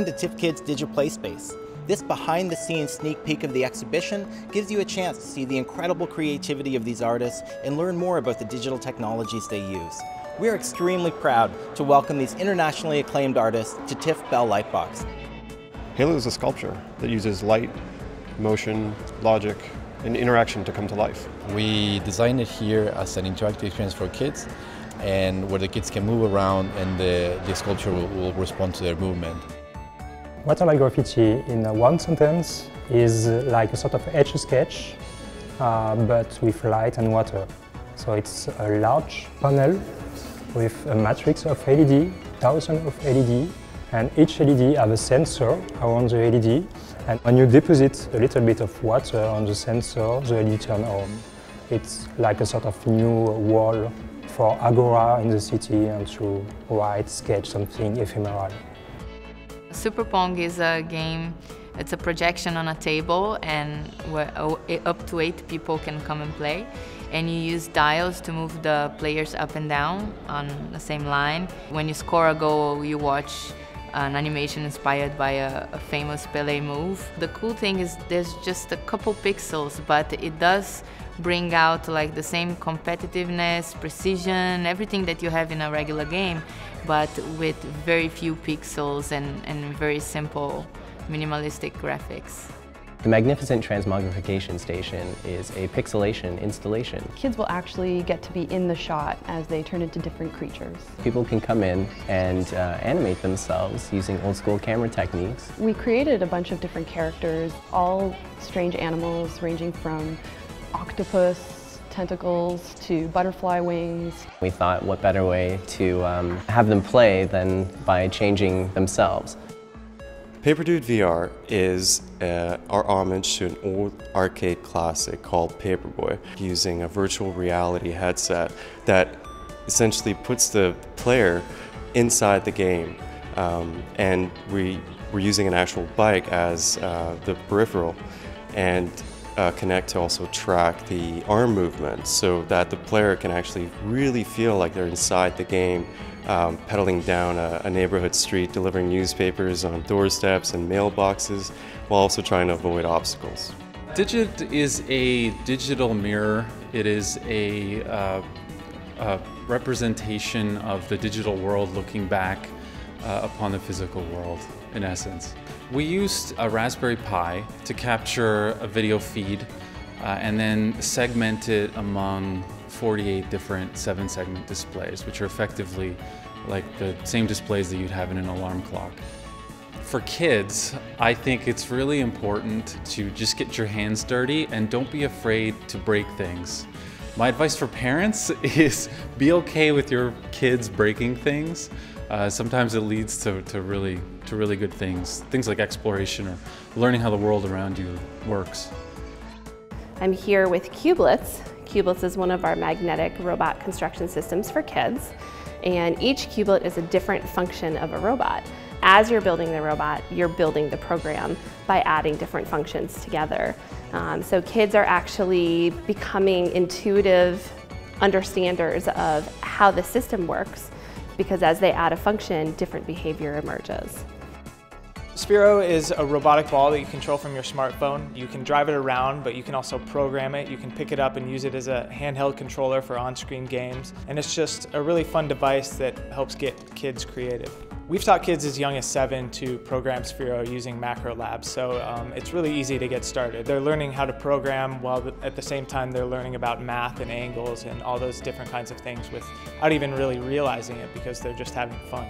Welcome to TIFF Kids digiPlaySpace. This behind-the-scenes sneak peek of the exhibition gives you a chance to see the incredible creativity of these artists and learn more about the digital technologies they use. We are extremely proud to welcome these internationally acclaimed artists to TIFF Bell Lightbox. Halo is a sculpture that uses light, motion, logic, and interaction to come to life. We designed it here as an interactive experience for kids, and where the kids can move around and the sculpture will respond to their movement. Waterline graffiti, in one sentence, is like a sort of etch-a-sketch, but with light and water. So it's a large panel with a matrix of LED, thousands of LED, and each LED has a sensor around the LED. And when you deposit a little bit of water on the sensor, the LED turns on. It's like a sort of new wall for Agora in the city and to write, sketch something ephemeral. Super Pong is a game, it's a projection on a table, and where up to 8 people can come and play. And you use dials to move the players up and down on the same line. When you score a goal, you watch an animation inspired by a famous Pelé move. The cool thing is there's just a couple pixels, but it does bring out like the same competitiveness, precision, everything that you have in a regular game, but with very few pixels and very simple, minimalistic graphics. The Mognificent Transmogrification station is a pixelation installation. Kids will actually get to be in the shot as they turn into different creatures. People can come in and animate themselves using old school camera techniques. We created a bunch of different characters, all strange animals ranging from octopus tentacles to butterfly wings. We thought what better way to have them play than by changing themselves. Paper Dude VR is our homage to an old arcade classic called Paperboy, using a virtual reality headset that essentially puts the player inside the game, and we're using an actual bike as the peripheral, and connect to also track the arm movements so that the player can actually really feel like they're inside the game, pedaling down a neighborhood street, delivering newspapers on doorsteps and mailboxes, while also trying to avoid obstacles. Digit is a digital mirror. It is a representation of the digital world looking back upon the physical world, in essence. We used a Raspberry Pi to capture a video feed and then segment it among 48 different 7-segment displays, which are effectively like the same displays that you'd have in an alarm clock. For kids, I think it's really important to just get your hands dirty and don't be afraid to break things. My advice for parents is be okay with your kids breaking things. Sometimes it leads to really good things. Things like exploration or learning how the world around you works. I'm here with Cublets. Cublets is one of our magnetic robot construction systems for kids, and each cublet is a different function of a robot. As you're building the robot, you're building the program by adding different functions together. So kids are actually becoming intuitive understanders of how the system works, because as they add a function, different behavior emerges. Sphero is a robotic ball that you control from your smartphone. You can drive it around, but you can also program it. You can pick it up and use it as a handheld controller for on-screen games. And it's just a really fun device that helps get kids creative. We've taught kids as young as 7 to program Sphero using macro labs, so it's really easy to get started. They're learning how to program while at the same time they're learning about math and angles and all those different kinds of things without even really realizing it, because they're just having fun.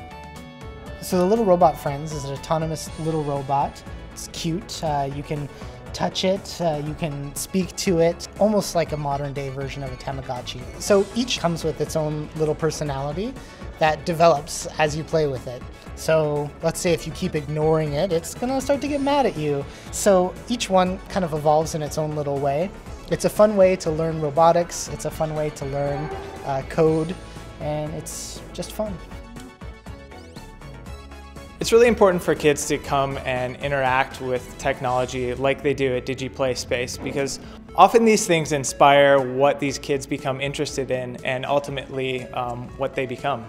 So the Little Robot Friends is an autonomous little robot. It's cute. You can touch it, you can speak to it, almost like a modern day version of a Tamagotchi. So each comes with its own little personality that develops as you play with it. So let's say if you keep ignoring it, it's gonna start to get mad at you. So each one kind of evolves in its own little way. It's a fun way to learn robotics, it's a fun way to learn code, and it's just fun. It's really important for kids to come and interact with technology like they do at digiPlaySpace, because often these things inspire what these kids become interested in and ultimately what they become.